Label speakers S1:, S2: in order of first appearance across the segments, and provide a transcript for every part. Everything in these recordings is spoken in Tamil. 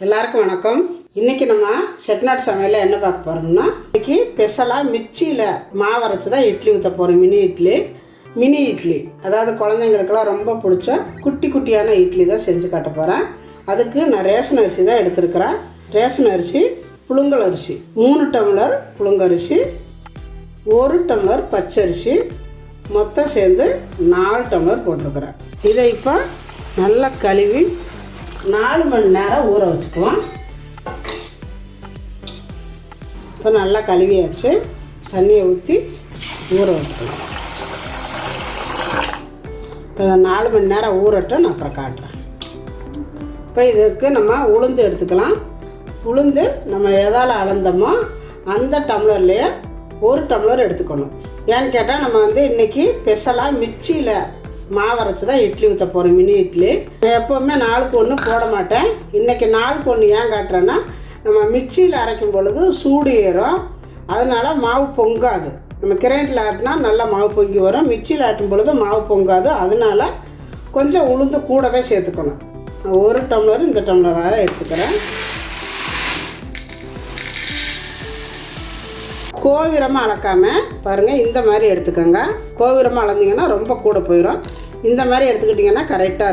S1: எல்லாருக்கும் வணக்கம். இன்றைக்கி நம்ம செட்டிநாடு சமையலில் என்ன பார்க்க போகிறோம்னா, இன்றைக்கி ஸ்பெஷலாக மிக்சியில் மாவு அரைச்சி தான் இட்லி ஊற்ற போகிறோம். மினி இட்லி அதாவது குழந்தைங்களுக்கெல்லாம் ரொம்ப பிடிச்ச குட்டி குட்டியான இட்லி தான் செஞ்சு காட்ட போகிறேன். அதுக்கு நான் ரேஷன் அரிசி தான் எடுத்துருக்கிறேன். ரேஷன் அரிசி, புழுங்கல் அரிசி 3 டம்ளர் புழுங்கரிசி, 1 டம்ளர் பச்சரிசி, மொத்தம் சேர்ந்து 4 டம்ளர் போட்டிருக்கிறேன். இதை இப்போ நல்லா கழுவி 4 மணி நேரம் ஊற வச்சுக்குவோம். இப்போ நல்லா கழுவியாச்சு. தண்ணியை ஊற்றி ஊற வச்சுக்கலாம். இப்போ 4 மணி நேரம் ஊறட்டும், நான் அப்புறம் காட்டுறேன். இப்போ இதுக்கு நம்ம உளுந்து எடுத்துக்கலாம். உளுந்து நம்ம எதால் அளந்தோமோ அந்த டம்ளர்லேயே 1 டம்ளர் எடுத்துக்கணும். ஏன்னு கேட்டால் நம்ம இன்றைக்கி ஸ்பெஷலாக மிக்சியில் மாவு அரைச்சி தான் இட்லி ஊற்ற போகிறோம். மினி இட்லி எப்போவுமே 4க்கு 1 போட மாட்டேன். இன்றைக்கி 4க்கு 1 ஏன் காட்டுறேன்னா, நம்ம மிக்சியில் அரைக்கும் பொழுது சூடு ஏறும், அதனால் மாவு பொங்காது. நம்ம கிரைண்டில் ஆட்டினா நல்லா மாவு பொங்கி வரும். மிக்சியில் ஆட்டும் பொழுது மாவு பொங்காது. அதனால் கொஞ்சம் உளுந்து கூடவே சேர்த்துக்கணும். 1 டம்ளர் இந்த டம்ளராக எடுத்துக்கிறேன். கோவிரமாக அளக்காமல் பாருங்கள், இந்த மாதிரி எடுத்துக்கோங்க. கோவிரமாக அளந்திங்கன்னா ரொம்ப கூட போயிடும். இந்த மாதிரி எடுத்துக்கிட்டிங்கன்னா கரெக்டாக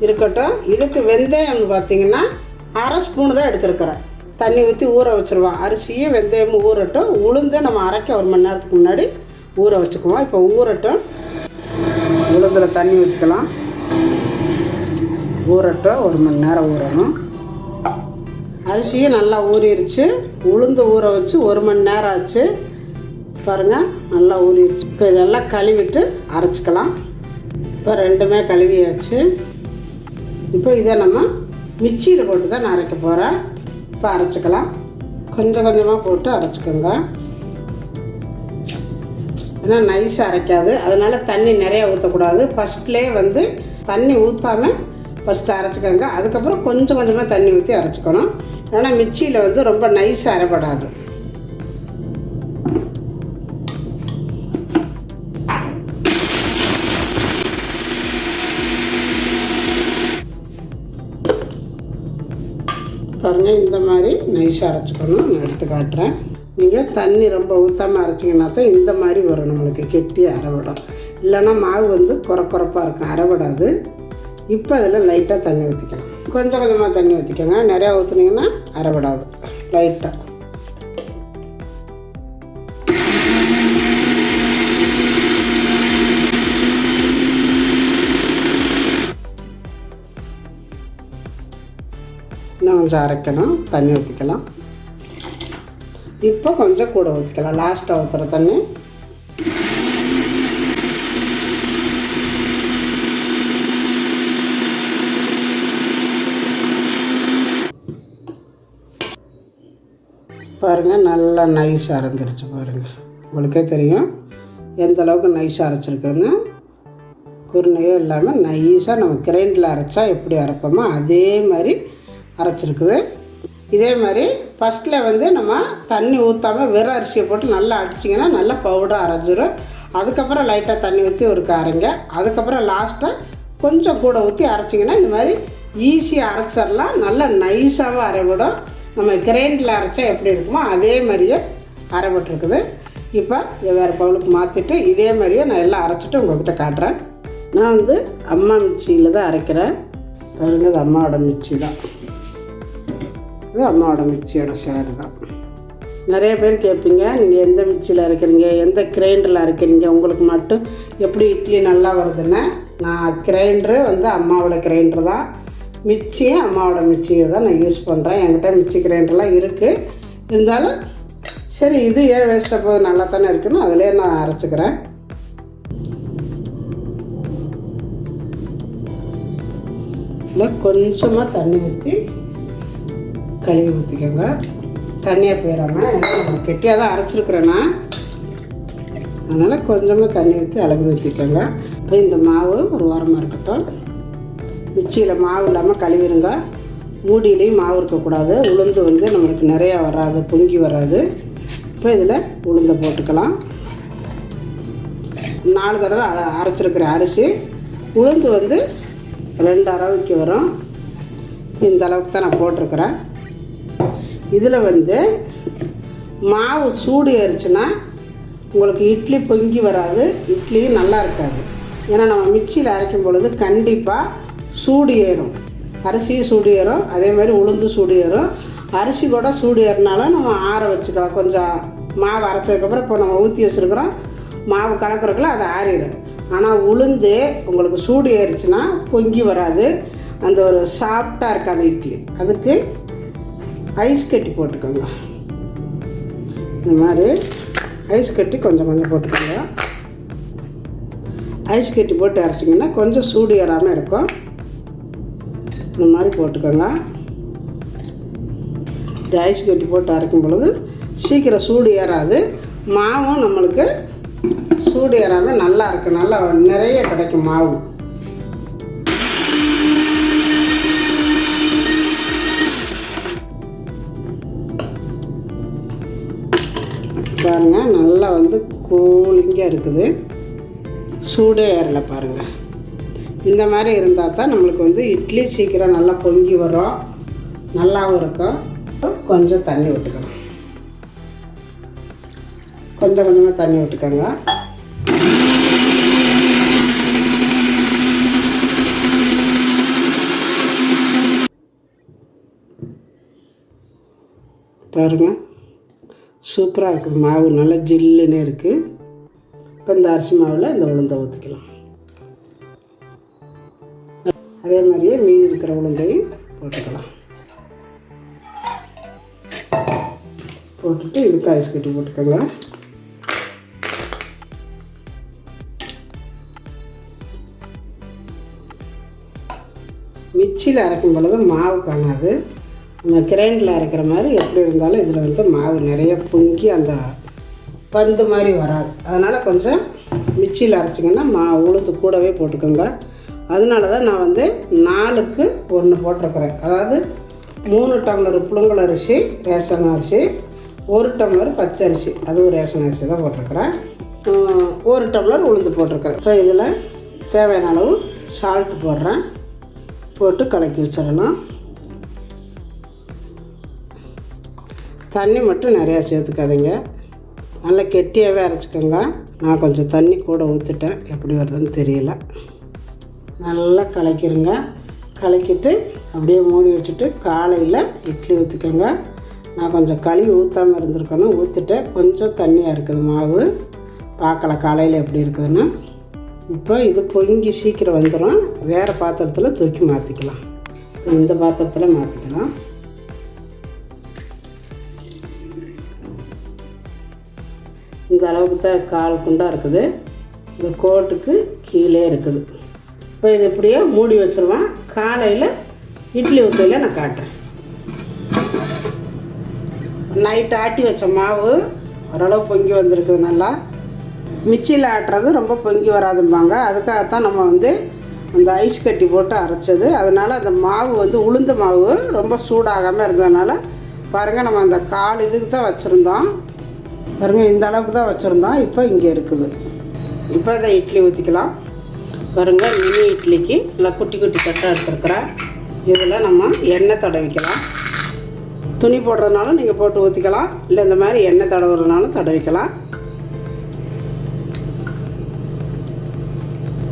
S1: இருக்கட்டும். இதுக்கு வெந்தயம் பார்த்திங்கன்னா 1/2 ஸ்பூனு தான் எடுத்துருக்கிறேன். தண்ணி ஊற்றி ஊற வச்சுருவோம். அரிசியும் வெந்தயமும் ஊறட்டும். உளுந்து நம்ம அரைக்க 1 மணி நேரத்துக்கு முன்னாடி ஊற வச்சுக்குவோம். இப்போ ஊறட்டும். உளுந்தில் தண்ணி ஊற்றிக்கலாம். ஊறட்டும், 1 மணி நேரம் ஊறணும். அரிசியும் நல்லா ஊறிடுச்சு. உளுந்து ஊற வச்சு 1 மணி நேரம் ஆச்சு. பாருங்கள், நல்லா ஊறிடுச்சு. இப்போ இதெல்லாம் கழுவிட்டு அரைச்சிக்கலாம். இப்போ ரெண்டுமே கழுவியாச்சு. இப்போ இதை நம்ம மிக்சியில் போட்டு தான் நான் அரைக்க போகிறேன். இப்போ அரைச்சிக்கலாம். கொஞ்சம் கொஞ்சமாக போட்டு அரைச்சிக்கோங்க. ஏன்னா நைஸாக அரைக்காது, அதனால் தண்ணி நிறையா ஊற்றக்கூடாது. ஃபஸ்ட்லேயே தண்ணி ஊற்றாமல் ஃபஸ்ட்டு அரைச்சிக்கோங்க. அதுக்கப்புறம் கொஞ்சம் கொஞ்சமாக தண்ணி ஊற்றி அரைச்சிக்கணும். ஏன்னா மிக்சியில் ரொம்ப நைஸாக அரைப்படாது. பாருங்கள், இந்த மாதிரி நைஸாக அரைச்சிக்கணும். நான் எடுத்து காட்டுறேன். நீங்கள் தண்ணி ரொம்ப ஊற்றாமல் அரைச்சிங்கன்னா தான் இந்த மாதிரி வரும், நம்மளுக்கு கெட்டியாக அரைவிடும். இல்லைன்னா மாவு குறப்பாக இருக்கும், அரைவிடாது. இப்போ அதில் லைட்டாக தண்ணி ஊற்றிக்கலாம். கொஞ்சம் கொஞ்சமாக தண்ணி ஊற்றிக்கோங்க. நிறையா ஊற்றுனீங்கன்னா அரைவிடாது. லைட்டாக இன்னும் கொஞ்சம் அரைக்கணும். தண்ணி ஊற்றிக்கலாம். இப்போ கொஞ்சம் கூட ஊற்றிக்கலாம். லாஸ்ட்டாக ஊற்றுற தண்ணி. பாருங்கள், நல்லா நைஸாக அரைஞ்சிருச்சு. பாருங்கள், உங்களுக்கே தெரியும் எந்த அளவுக்கு நைஸாக அரைச்சிருக்குன்னு. குருணையே இல்லாமல் நைஸாக நம்ம கிரைண்டில் அரைச்சா எப்படி அரைப்போமோ அதே மாதிரி அரைச்சிருக்குது. இதே மாதிரி ஃபஸ்ட்டில் நம்ம தண்ணி ஊற்றாமல் வெறும் அரிசியை போட்டு நல்லா அடிச்சிங்கன்னா நல்லா பவுடராக அரைஞ்சிரும். அதுக்கப்புறம் லைட்டாக தண்ணி ஊற்றி ஒரு அரைங்க. அதுக்கப்புறம் லாஸ்ட்டாக கொஞ்சம் கூட ஊற்றி அரைச்சிங்கன்னா இந்த மாதிரி ஈஸியாக அரைச்சிடலாம். நல்லா நைஸாகவும் அரைவிடும். நம்ம கிரைண்டில் அரைச்சா எப்படி இருக்குமோ அதே மாதிரியே அரைப்பட்டுருக்குது. இப்போ இதை வேறு பவுலுக்கு மாற்றிட்டு இதே மாதிரியே நான் எல்லாம் அரைச்சிட்டு உங்கள்கிட்ட காட்டுறேன். நான் அம்மா மிக்சியில் தான் அரைக்கிறேன். பாருங்க, இது அம்மாவோட மிக்சி தான். இது அம்மாவோட மிக்சியோட ஷேர் தான். நிறைய பேர் கேட்பீங்க, நீங்கள் எந்த மிக்சியில் அரைக்கிறீங்க, எந்த கிரைண்டரில் அரைக்கிறீங்க, உங்களுக்கு மட்டும் எப்படி இட்லி நல்லா வருதுன்னு. நான் கிரைண்டரு அம்மாவோட கிரைண்டர் தான். மிக்சியும் அம்மாவோட மிக்சியை தான் நான் யூஸ் பண்ணுறேன். என்கிட்ட மிக்சி கிரைண்டர்லாம் இருக்குது. இருந்தாலும் சரி, இது ஏன் வேஸ்ட்டாக போகுது, நல்லா தானே இருக்குன்னு அதிலே நான் அரைச்சிக்கிறேன். இல்லை கொஞ்சமாக தண்ணி ஊற்றி கழுவி ஊற்றிக்கோங்க. தண்ணியாக போயிடாமல், ஏன்னா நம்ம கெட்டியாக தான் அரைச்சிருக்கிறேன்னா அதனால் கொஞ்சமாக தண்ணி ஊற்றி அளவு ஊற்றிக்கோங்க. இப்போ இந்த மாவு ஒரு வாரமாக இருக்கட்டும். மிக்சியில் மாவு இல்லாமல் கழுவிடுங்க. மூடியிலையும் மாவு இருக்கக்கூடாது. உளுந்து நம்மளுக்கு நிறையா வராது, பொங்கி வராது. இப்போ இதில் உளுந்தை போட்டுக்கலாம். 4 தடவை அரைச்சிருக்கிற அரிசி. உளுந்து 2 அரவைக்கு வரும். இந்த அளவுக்கு தான் நான் போட்டிருக்கிறேன். இதில் வந்து மாவு சூடு ஏறிச்சுன்னா உங்களுக்கு இட்லி பொங்கி வராது, இட்லியும் நல்லா இருக்காது. ஏன்னா நம்ம மிக்சியில் அரைக்கும் பொழுது கண்டிப்பாக சூடு ஏறும், அரிசியும் சூடு ஏறும், அதே மாதிரி உளுந்து சூடு ஏறும். அரிசி கூட சூடு ஏறினாலும் நம்ம ஆற வச்சுக்கலாம். கொஞ்சம் மாவு அரைச்சதுக்கப்புறம் இப்போ நம்ம ஊற்றி வச்சுருக்கிறோம், மாவு கலக்கிறதுக்குள்ள அது ஆறிடும். ஆனால் உளுந்து உங்களுக்கு சூடு ஏறிச்சுன்னா பொங்கி வராது, அந்த ஒரு சாஃப்டாக இருக்காது இட்லி. அதுக்கு ஐஸ் கட்டி போட்டுக்கோங்க. இந்த மாதிரி ஐஸ் கட்டி கொஞ்சம் கொஞ்சம் போட்டுக்கோங்க. ஐஸ் கட்டி போட்டு அரைச்சிங்கன்னா கொஞ்சம் சூடு ஏறாமல் இருக்கும். இந்த மாதிரி போட்டுக்கோங்க. ஐஸ் கட்டி போட்டு அரைக்கும் பொழுது சீக்கிரம் சூடு ஏறாது, மாவும் நம்மளுக்கு சூடு ஏறாமல் நல்லா இருக்கும், நல்லா நிறைய கிடைக்கும் மாவு. பாருங்கள், நல்லா வந்து கூலிங்காக இருக்குது, சூடே ஏறலை பாருங்கள். இந்த மாதிரி இருந்தால் தான் நம்மளுக்கு வந்து இட்லி சீக்கிரம் நல்லா பொங்கி வரும், நல்லாவும் இருக்கும். கொஞ்சம் தண்ணி விட்டுக்கலாம், கொஞ்சம் கொஞ்சமாக தண்ணி விட்டுக்கோங்க. பாருங்கள், சூப்பராக இருக்குது, மாவு நல்லா ஜில்லுன்னு இருக்குது. இப்போ இந்த அரிசி மாவில் இந்த உளுந்தை ஊற்றிக்கலாம். அதே மாதிரியே மீதி இருக்கிற உளுந்தையும் போட்டுக்கலாம். போட்டுட்டு இதுக்கு ஐஸ் கட்டி போட்டுக்கோங்க. மிக்சியில் அரைக்கும் பொழுது மாவு காணாது, நம்ம கிரைண்டில் அரைக்கிற மாதிரி எப்படி இருந்தாலும் இதில் வந்து மாவு நிறைய பொங்கி அந்த பந்து மாதிரி வராது. அதனால் கொஞ்சம் மிக்சியில் அரைச்சிங்கன்னா உளுந்து கூடவே போட்டுக்கோங்க. அதனால தான் நான் வந்து 4க்கு 1 போட்டிருக்கிறேன். அதாவது 3 டம்ளர் புழுங்கல் அரிசி ரேஷன் அரிசி, 1 டம்ளர் பச்சரிசி அதுவும் ரேஷன் அரிசி தான் போட்டிருக்கிறேன், 1 டம்ளர் உளுந்து போட்டிருக்கிறேன். இப்போ இதில் தேவையான அளவு சால்ட்டு போடுறேன், போட்டு கலக்கி வச்சிடலாம். தண்ணி மட்டும் நிறையா சேர்த்துக்காதீங்க, நல்லா கெட்டியாகவே அரைச்சிக்கோங்க. நான் கொஞ்சம் தண்ணி கூட ஊற்றிட்டேன், எப்படி வருதுன்னு தெரியல. நல்லா கலக்கிடுங்க. கலக்கிட்டு அப்படியே மூடி வச்சுட்டு காலையில் இட்லி ஊற்றிக்கோங்க. நான் கொஞ்சம் களி ஊற்றாமல் இருந்திருக்கணும், ஊற்றிட்டேன். கொஞ்சம் தண்ணியாக இருக்குது மாவு, பார்க்கலாம் காலையில் எப்படி இருக்குதுன்னு. இப்போ இது பொங்கி சீக்கிரம் வந்துடும். வேறு பாத்திரத்தில் தூக்கி மாற்றிக்கலாம். இந்த பாத்திரத்தில் மாற்றிக்கலாம். இந்த அளவுக்கு தான் 1/4 குண்டா இருக்குது, இந்த கோட்டுக்கு கீழே இருக்குது. இப்போ இது இப்படியே மூடி வச்சுருவேன். காலையில் இட்லி ஊற்றையில் நான் காட்டுறேன். நைட் ஆட்டி வச்ச மாவு ஓரளவு பொங்கி வந்திருக்குது. நல்லா மிக்சியில் ஆட்டுறது ரொம்ப பொங்கி வராதும்பாங்க, அதுக்காகத்தான் நம்ம வந்து அந்த ஐஸ் கட்டி போட்டு அரைச்சது. அதனால் அந்த மாவு வந்து உளுந்த மாவு ரொம்ப சூடாகாமல் இருந்ததுனால பாருங்கள், நம்ம அந்த 1/4 இதுக்கு தான் வச்சுருந்தோம். பாருங்கள், இந்த அளவுக்கு தான் வச்சுருந்தோம். இப்போ இங்கே இருக்குது. இப்போ இதை இட்லி ஊற்றிக்கலாம். பாருங்கள், மினி இட்லிக்கு நல்லா குட்டி குட்டி தட்டாக எடுத்துருக்குறேன். இதில் நம்ம எண்ணெய் தடவிக்கலாம். துணி போடுறதுனாலும் நீங்கள் போட்டு ஊற்றிக்கலாம், இல்லை இந்த மாதிரி எண்ணெய் தடவுறதுனாலும் தடவிக்கலாம்.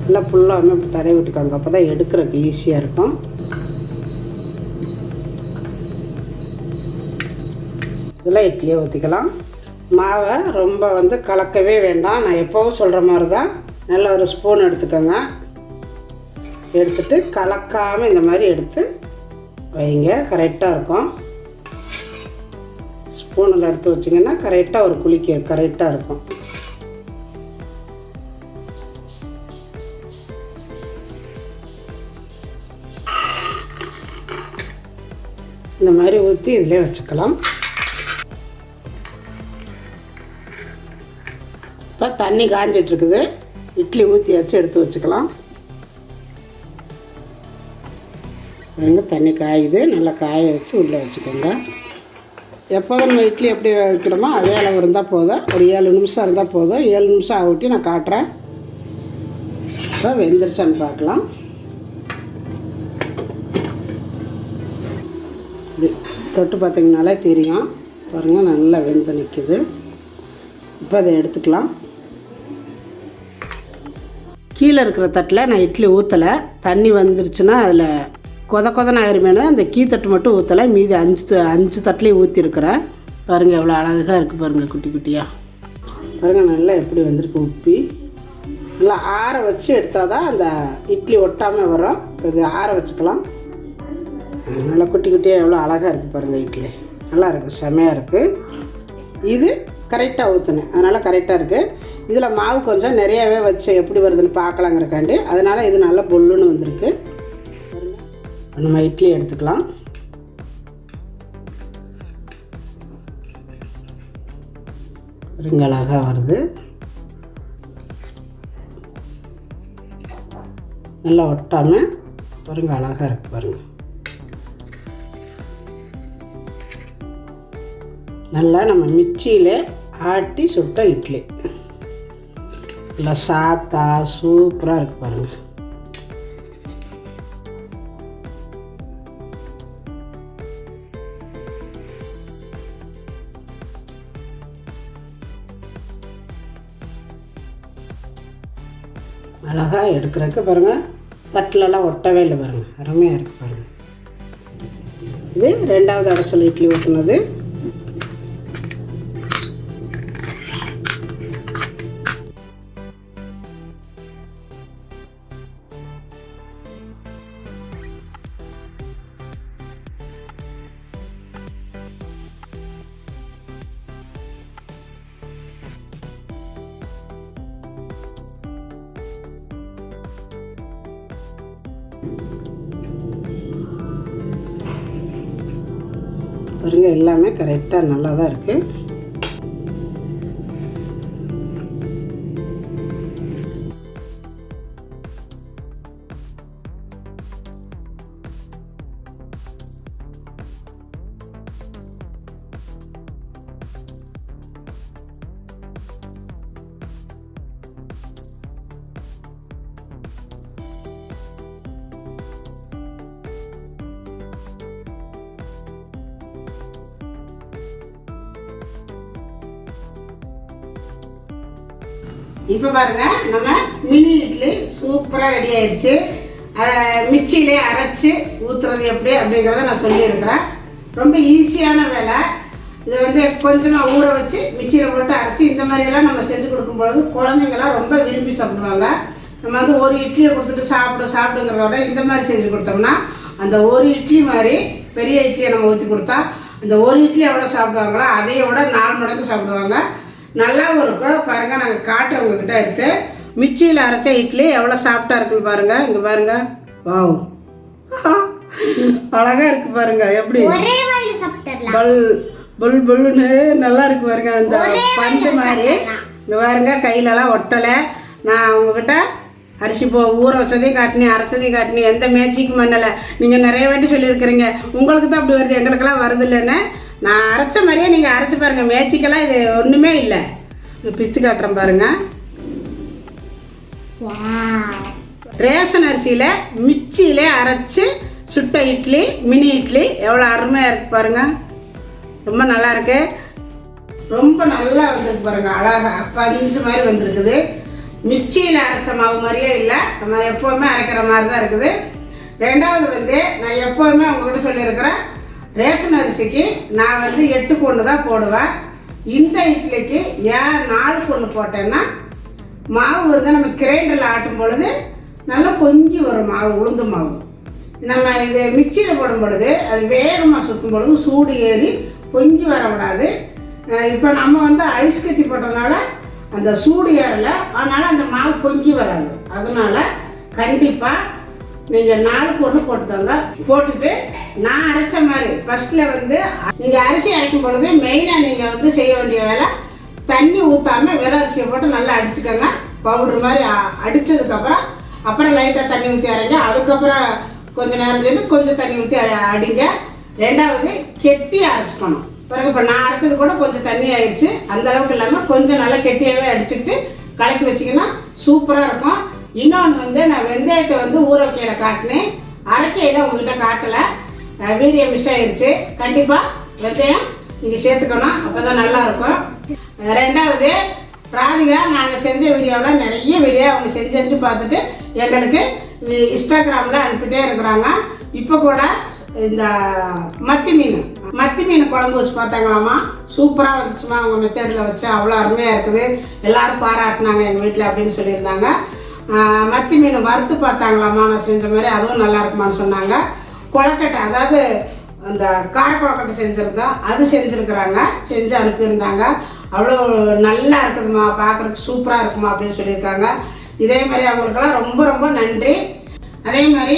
S1: நல்லா ஃபுல்லாக தடவி விட்டுக்காங்க, அப்போ தான் எடுக்கிறதுக்கு ஈஸியாக இருக்கும். இதில் இட்லியை ஊற்றிக்கலாம். மாவை ரொம்ப வந்து கலக்கவே வேண்டாம், நான் எப்போவும் சொல்கிற மாதிரி தான். நல்ல ஒரு ஸ்பூன் எடுத்துக்கோங்க, எடுத்துகிட்டு கலக்காமல் இந்த மாதிரி எடுத்து வைங்க, கரெக்டாக இருக்கும். ஸ்பூனில் எடுத்து வச்சிங்கன்னா கரெக்டாக ஒரு குளிக்க கரெக்டாக இருக்கும். இந்த மாதிரி ஊற்றி இதிலே வச்சுக்கலாம். இப்போ தண்ணி காஞ்சிட்ருக்குது, இட்லி ஊற்றி வச்சு எடுத்து வச்சுக்கலாம். தண்ணி காயுது, நல்லா காய வச்சு உள்ளே வச்சுக்கோங்க. எப்போதும் நம்ம இட்லி எப்படி வைக்கிறோமோ அதே அளவு இருந்தால் போதும். ஒரு 7 நிமிஷம் இருந்தால் போதும். 7 நிமிஷம் ஆகட்டி நான் காட்டுறேன். இப்போ வெந்துருச்சான்னு பார்க்கலாம். இப்படி தொட்டு பார்த்திங்கனாலே தெரியும். பாருங்கள், நல்லா வெந்து நிற்குது. இப்போ அதை எடுத்துக்கலாம். கீழே இருக்கிற தட்டில் நான் இட்லி ஊற்றலை. தண்ணி வந்துருச்சுன்னா அதில் கொதன்னு ஆயிருமேனு அந்த தட்டு மட்டும் ஊற்றலை. மீதி 5 தட்டுலேயும் ஊற்றிருக்கிறேன். பாருங்கள் எவ்வளோ அழகாக இருக்குது பாருங்கள், குட்டி குட்டியாக. பாருங்கள் நல்லா எப்படி வந்திருக்கு உப்பி. நல்லா ஆற வச்சு எடுத்தால் தான் அந்த இட்லி ஒட்டாமல் வரும். இது ஆற வச்சுக்கலாம். நல்லா குட்டி குட்டியாக எவ்வளோ அழகாக இருக்குது பாருங்கள். இட்லி நல்லா இருக்குது, செமையாக இருக்குது. இது கரெக்டாக ஊற்றுனேன், அதனால் கரெக்டாக இருக்குது. இதில் மாவு கொஞ்சம் நிறையாவே வச்சு எப்படி வருதுன்னு பார்க்கலாங்கிறக்காண்டி, அதனால் இது நல்லா பொல்லுன்னு வந்திருக்கு. நம்ம இட்லி எடுத்துக்கலாம். அழகாக வருது, நல்லா ஒட்டாமல் பாருங்க, அழகாக இருக்குது பாருங்கள். நல்லா நம்ம மிக்சியில் ஆட்டி சுட்ட இட்லி நல்லா சாப்பிட்டா சூப்பராக இருக்குது பாருங்கள். அழகாக எடுக்கிறதுக்கு பாருங்கள், தட்டிலலாம் ஒட்டவே இல்லை பாருங்கள், அருமையாக இருக்குது பாருங்கள். இது 2வது அடைசல் இட்லி ஊற்றுனது. பாருங்க, எல்லாமே கரெக்டாக நல்லா தான் இருக்குது. இப்போ பாருங்கள், நம்ம மினி இட்லி சூப்பராக ரெடி ஆயிடுச்சு. மிக்சியிலே அரைச்சி ஊற்றுறது எப்படி அப்படிங்கிறத நான் சொல்லியிருக்கிறேன். ரொம்ப ஈஸியான வேலை. இதை வந்து கொஞ்சமாக ஊற வச்சு மிக்சியில் போட்டு அரைச்சி இந்த மாதிரியெல்லாம் நம்ம செஞ்சு கொடுக்கும்பொழுது குழந்தைங்களாம் ரொம்ப விரும்பி சாப்பிடுவாங்க. நம்ம வந்து ஒரு இட்லியை கொடுத்துட்டு சாப்பிடுங்கிறத விட இந்த மாதிரி செஞ்சு கொடுத்தோம்னா அந்த ஒரு இட்லி மாதிரி பெரிய இட்லியை நம்ம ஊற்றி கொடுத்தா அந்த ஒரு இட்லி எவ்வளோ சாப்பிடுவாங்களோ அதையை விட 4 மடங்கு சாப்பிடுவாங்க. நல்லாவும் இருக்கும். பாருங்கள், நாங்கள் காட்டுறவங்கக்கிட்ட எடுத்து மிக்சியில் அரைச்ச இட்லி எவ்வளோ சாஃப்டாக இருக்குன்னு பாருங்கள். இங்கே பாருங்கள், வாவ், அழகாக இருக்குது பாருங்கள். எப்படி பல்லுன்னு நல்லா இருக்கு பாருங்க, அந்த பந்து மாதிரி. இங்கே பாருங்க, கையிலலாம் ஒட்டலை. நான் உங்ககிட்ட அரிசி ஊற வச்சதையும் காட்டினி, அரைச்சதையும் காட்டினி, எந்த மேட்சிக்கும் பண்ணலை. நீங்கள் நிறைய வாட்டி சொல்லியிருக்கிறீங்க, உங்களுக்கு தான் அப்படி வருது, எங்களுக்கெல்லாம் வருது இல்லைன்னு. நான் அரைச்ச மாதிரியே நீங்கள் அரைச்சி பாருங்கள், மேட்சிக்கெல்லாம் இது ஒன்றுமே இல்லை. பிச்சு காட்டுறேன் பாருங்கள். ரேஷன் அரிசியில் மிக்சியிலே அரைச்சி சுட்ட இட்லி, மினி இட்லி எவ்வளோ அருமையாக இருக்குது பாருங்கள். ரொம்ப நல்லா இருக்கு, ரொம்ப நல்லா வந்துருக்கு பாருங்கள். அழகாக 5 நிமிஷம் மாதிரி வந்திருக்குது. மிக்சியில் அரைச்ச மாவு மாதிரியே இல்லை, நம்ம எப்போவுமே அரைக்கிற மாதிரி தான் இருக்குது. 2வது வந்து நான் எப்போவுமே உங்கள்கிட்ட சொல்லியிருக்கிறேன், ரேஷன் அரிசிக்கு நான் வந்து 8க்கு 1 தான் போடுவேன். இந்த இட்லிக்கு ஏன் 4க்கு 1 போட்டேன்னா மாவு வந்து நம்ம கிரைண்டரில் ஆட்டும் பொழுது நல்லா பொங்கி வரும் மாவு, உளுந்து மாவு. நம்ம இது மிக்சியில் போடும் பொழுது அது வேகமாக சுற்றும் பொழுது சூடு ஏறி பொங்கி வரக்கூடாது. இப்போ நம்ம வந்து ஐஸ் கட்டி போட்டதுனால அந்த சூடு ஏறலை, அதனால் அந்த மாவு பொங்கி வராது. அதனால் கண்டிப்பாக நீங்கள் 4க்கு 1 போட்டுக்கோங்க. போட்டுட்டு நான் அரைச்ச மாதிரி ஃபஸ்ட்டில் வந்து நீங்கள் அரிசி அரைக்கும் பொழுது மெயினாக நீங்கள் வந்து செய்ய வேண்டிய வேலை, தண்ணி ஊற்றாமல் வெறும் அரிசியை போட்டு நல்லா அடிச்சுக்கோங்க. பவுடர் மாதிரி அடித்ததுக்கப்புறம் அப்புறம் லைட்டாக தண்ணி ஊற்றி அரைங்க. அதுக்கப்புறம் கொஞ்சம் நேரம் சொல்லி கொஞ்சம் தண்ணி ஊற்றி அடிங்க. 2வது கெட்டி அரைச்சிக்கணும். பிறகு இப்போ நான் அரைச்சது கூட கொஞ்சம் தண்ணி ஆயிடுச்சு, அந்த அளவுக்கு இல்லாமல் கொஞ்சம் நல்லா கெட்டியாகவே அடிச்சுக்கிட்டு கலக்கி வச்சிங்கன்னா சூப்பராக இருக்கும். இன்னொன்று வந்து நான் வெந்தயத்தை வந்து ஊற வைக்கையில் காட்டினேன், அரைக்கையில் உங்ககிட்ட காட்டலை. வீடியோ மிஸ் ஆகிடுச்சு. கண்டிப்பாக வெந்தயம் நீங்கள் சேர்த்துக்கணும், அப்போ தான் நல்லாயிருக்கும். ரெண்டாவது, ராதிகா நாங்கள் செஞ்ச வீடியோவில் நிறைய வீடியோ அவங்க செஞ்சு பார்த்துட்டு எங்களுக்கு இன்ஸ்டாகிராமில் அனுப்பிட்டே இருக்கிறாங்க. இப்போ கூட இந்த மத்தி மீன் குழம்பு வச்சு பார்த்தாங்களாமா, சூப்பராக வந்துச்சுமா, அவங்க மெத்தடில் வச்சு அவ்வளோ அருமையாக இருக்குது, எல்லோரும் பாராட்டினாங்க எங்கள் வீட்டில் அப்படின்னு சொல்லியிருந்தாங்க. மத்தி மீன் வறுத்து பார்த்தாங்களாமா நான் செஞ்ச மாதிரி, அதுவும் நல்லா இருக்குமான்னு சொன்னாங்க. கொழக்கட்டை, அதாவது அந்த கார கொழக்கட்டை செஞ்சுருந்தோம், அது செஞ்சுருக்குறாங்க, செஞ்சு அனுப்பியிருந்தாங்க. அவ்வளோ நல்லா இருக்குதுமா, பார்க்குறதுக்கு சூப்பராக இருக்குமா அப்படின்னு சொல்லியிருக்காங்க. இதே மாதிரி அவங்களுக்கெல்லாம் ரொம்ப ரொம்ப நன்றி. அதே மாதிரி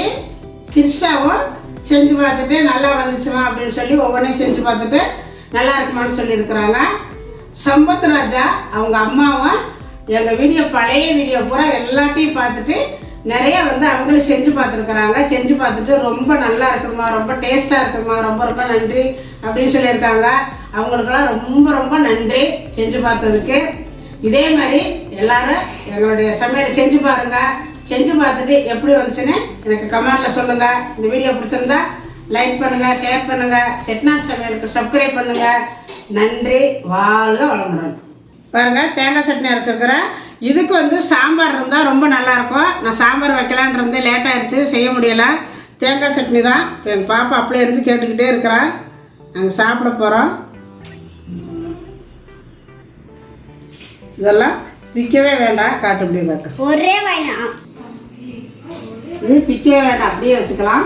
S1: கிருஷ்ணாவும் செஞ்சு பார்த்துட்டு நல்லா வந்துச்சுமா அப்படின்னு சொல்லி ஒவ்வொன்றையும் செஞ்சு பார்த்துட்டு நல்லா இருக்குமான்னு சொல்லியிருக்கிறாங்க. சம்பத் ராஜா அவங்க அம்மாவும் எங்கள் வீடியோ, பழைய வீடியோ பூரா எல்லாத்தையும் பார்த்துட்டு நிறைய அவங்களும் செஞ்சு பார்த்துருக்குறாங்க. செஞ்சு பார்த்துட்டு ரொம்ப நல்லா இருக்குதுமா, ரொம்ப டேஸ்ட்டாக இருக்குதுமா, ரொம்ப ரொம்ப நன்றி அப்படின்னு சொல்லியிருக்காங்க. அவங்களுக்கெல்லாம் ரொம்ப ரொம்ப நன்றி செஞ்சு பார்த்ததுக்கு. இதே மாதிரி எல்லோரும் எங்களுடைய சமையல் செஞ்சு பாருங்கள். செஞ்சு பார்த்துட்டு எப்படி வந்துச்சுன்னு எனக்கு கமெண்டில் சொல்லுங்கள். இந்த வீடியோ பிடிச்சிருந்தா லைக் பண்ணுங்கள், ஷேர் பண்ணுங்கள், செட்டிநாடு சமையலுக்கு சப்ஸ்கிரைப் பண்ணுங்கள். நன்றி. வாழ்க வளமுடன். பாருங்கள், தேங்காய் சட்னி அரைச்சிருக்கிறேன். இதுக்கு சாம்பார் இருந்தால் ரொம்ப நல்லாயிருக்கும். நான் சாம்பார் வைக்கலான் இருந்தேன், லேட் ஆகிடுச்சு, செய்ய முடியலை. தேங்காய் சட்னி தான். இப்போ எங்கள் பாப்பா அப்படியே இருந்து கேட்டுக்கிட்டே இருக்கிறான். நாங்கள் சாப்பிட போகிறோம். இதெல்லாம் விற்கவே வேண்டாம், காட்டு அப்படியே காட்டு, ஒரே வேண்டாம், இது பிக்கவே வேண்டாம், அப்படியே வச்சுக்கலாம்.